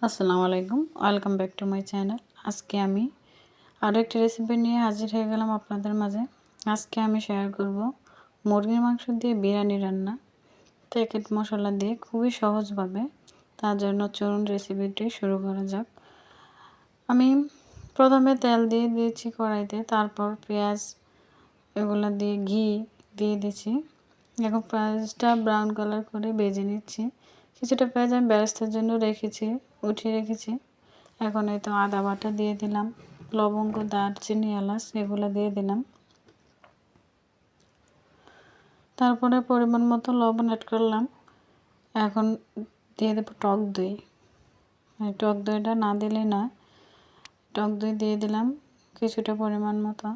আসসালামু আলাইকুম, welcome back to my channel. আজকে আমি আরও একটি রেসিপি নিয়ে হাজির হয়ে গেলাম আপনাদের মাঝে। আজকে আমি শেয়ার করব মুরগির মাংস দিয়ে বিরিয়ানি রান্না, প্যাকেট মশলা দিয়ে খুবই সহজভাবে। তার জন্য চলুন রেসিপিটি শুরু করা যাক। আমি প্রথমে তেল দিয়ে দিয়েছি কড়াইতে, তারপর পেঁয়াজ এগুলো দিয়ে ঘি দিয়ে দিয়েছি। এখন পেঁয়াজটা ব্রাউন কালার করে ভেজে নিচ্ছি। কিছুটা পেঁয়াজ আমি বেরেস্তার জন্য উঠিয়ে রেখেছি। এখন এই তো আদা বাটা দিয়ে দিলাম, লবঙ্গ, দারচিনি, এলাচ এগুলো দিয়ে দিলাম। তারপরে পরিমাণ মতো লবণ অ্যাড করলাম। এখন দিয়ে দেবো টক দই। টক দইটা না দিলে নয়, টক দই দিয়ে দিলাম কিছুটা পরিমাণ মতো।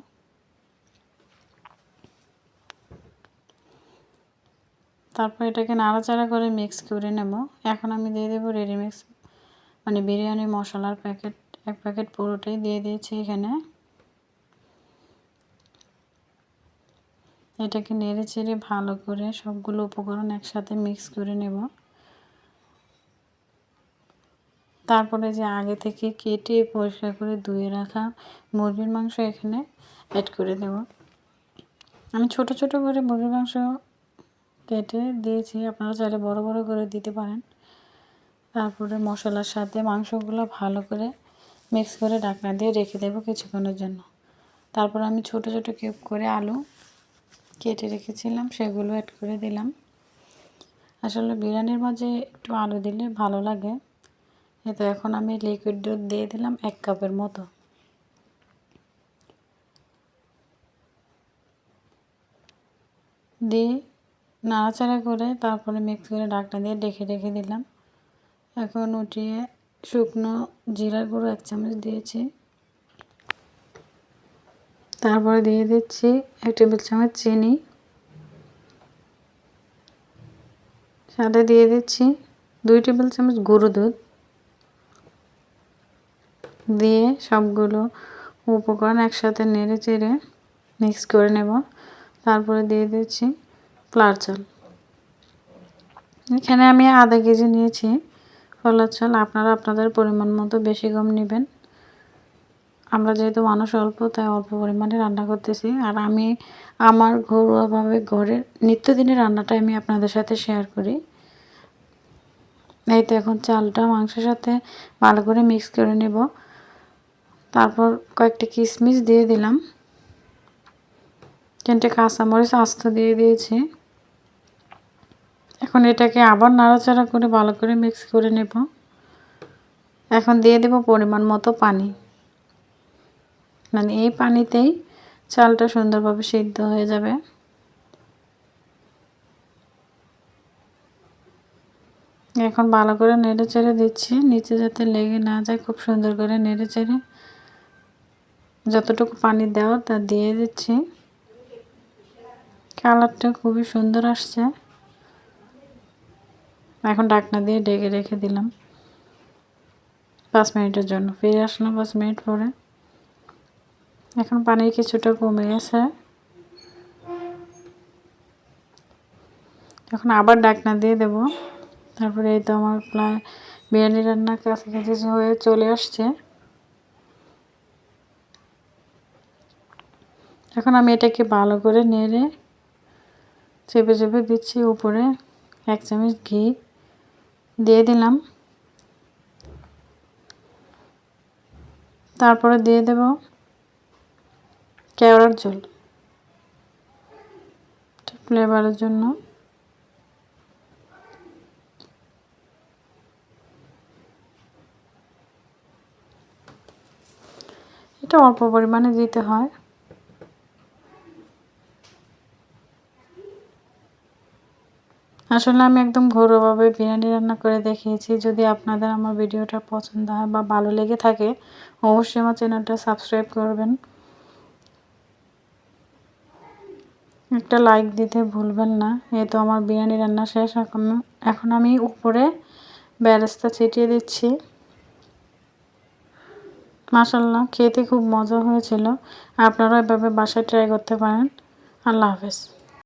তারপর এটাকে নাড়াচাড়া করে মিক্স করে নেব। এখন আমি দিয়ে দেবো রেডিমিক্স বিরিয়ানি মশলার প্যাকেট, এক প্যাকেট পুরোটাই দিয়ে দিয়েছি এখানে। এটাকে নেড়ে চেড়ে ভালো করে সবগুলো উপকরণ একসাথে মিক্স করে নেব। তারপরে যে আগে থেকে কেটে পরিষ্কার করে ধুয়ে রাখা মুরগির মাংস এখানে অ্যাড করে দেব। আমি ছোট ছোট করে মুরগির মাংস কেটে দিয়েছি, আপনারা চাইলে বড় বড় করে দিতে পারেন। তারপরে মশলার সাথে মাংসগুলো ভালো করে মিক্স করে ঢাকনা দিয়ে রেখে দেবো কিছুক্ষণের জন্য। তারপর আমি ছোট ছোট কিউব করে আলু কেটে রেখেছিলাম, সেগুলো অ্যাড করে দিলাম। আসলে বিরিয়ানির মাঝে একটু আলু দিলে ভালো লাগে। তো এখন আমি লিকুইড দুধ দিয়ে দিলাম 1 কাপের মতো। দিয়ে নাড়াচাড়া করে তারপরে মিক্স করে ঢাকনা দিয়ে রেখে দিলাম। এখন উঠিয়ে শুকনো জিরার গুঁড়ো 1 চামচ দিয়েছি। তারপরে দিয়ে দিচ্ছি 1 টেবিল চামচ চিনি, সাথে দিয়ে দিচ্ছি 2 টেবিল চামচ গুঁড়ো দুধ। দিয়ে সবগুলো উপকরণ একসাথে নেড়ে চেড়ে মিক্স করে নেব। তারপরে দিয়ে দিচ্ছি পোলার চাল। এখানে আমি আধা কেজি নিয়েছি পোলার চাল, আপনারা আপনাদের পরিমাণ মতো বেশি কম নেবেন। আমরা যেহেতু মানুষ অল্প, তাই অল্প পরিমাণে রান্না করতেছি। আর আমি আমার ঘরোয়াভাবে ঘরের নিত্যদিনের রান্নাটা আমি আপনাদের সাথে শেয়ার করি। এই তো এখন চালটা মাংসের সাথে ভালো করে মিক্স করে নেব। তারপর কয়েকটা কিশমিশ দিয়ে দিলাম, 3টে কাঁচামরিচ আস্ত দিয়ে দিয়েছি। এখন এটাকে আবার নাড়াচাড়া করে ভালো করে মিক্স করে নেব। এখন দিয়ে দেব পরিমাণ মতো পানি, এই পানিতেই চালটা সুন্দরভাবে সিদ্ধ হয়ে যাবে। এখন ভালো করে নেড়ে চেড়ে দিচ্ছি, নিচে যাতে লেগে না যায়। খুব সুন্দর করে নেড়ে চেড়ে যতটুকু পানি দেওয়া তা দিয়ে দিচ্ছি। কালারটা খুবই সুন্দর আসছে। এখন ঢাকনা দিয়ে ঢেকে রেখে দিলাম 5 মিনিটের জন্য। ফিরে আসলাম 5 মিনিট পরে। এখন পানি কিছুটা কমে গেছে। এখন আবার ঢাকনা দিয়ে দেব। তারপরে এই তো আমার প্রায় বিরিয়ানি রান্নার কাছাকাছি হয়ে চলে আসছে। এখন আমি এটাকে ভালো করে নেড়ে চেপে চেপে দিচ্ছি। উপরে 1 চামচ ঘি দিয়ে দিলাম। তারপরে দিয়ে দেব কেওড়ার জল ফ্লেভারের জন্য। এটা অল্প পরিমাণে দিতে হয়। আসলে আমি একদম ঘরোয়াভাবে বিরিয়ানি রান্না করে দেখিয়েছি। যদি আপনাদের আমার ভিডিওটা পছন্দ হয় বা ভালো লেগে থাকে, অবশ্যই আমার চ্যানেলটা সাবস্ক্রাইব করবেন, একটা লাইক দিতে ভুলবেন না। এই তো আমার বিরিয়ানি রান্না শেষ। এখন আমি উপরে বেরেস্তা ছিটিয়ে দিচ্ছি। মাশাআল্লাহ, খেতে খুব মজা হয়েছিল। আপনারা এভাবে বাসায় ট্রাই করতে পারেন। আল্লাহ হাফেজ।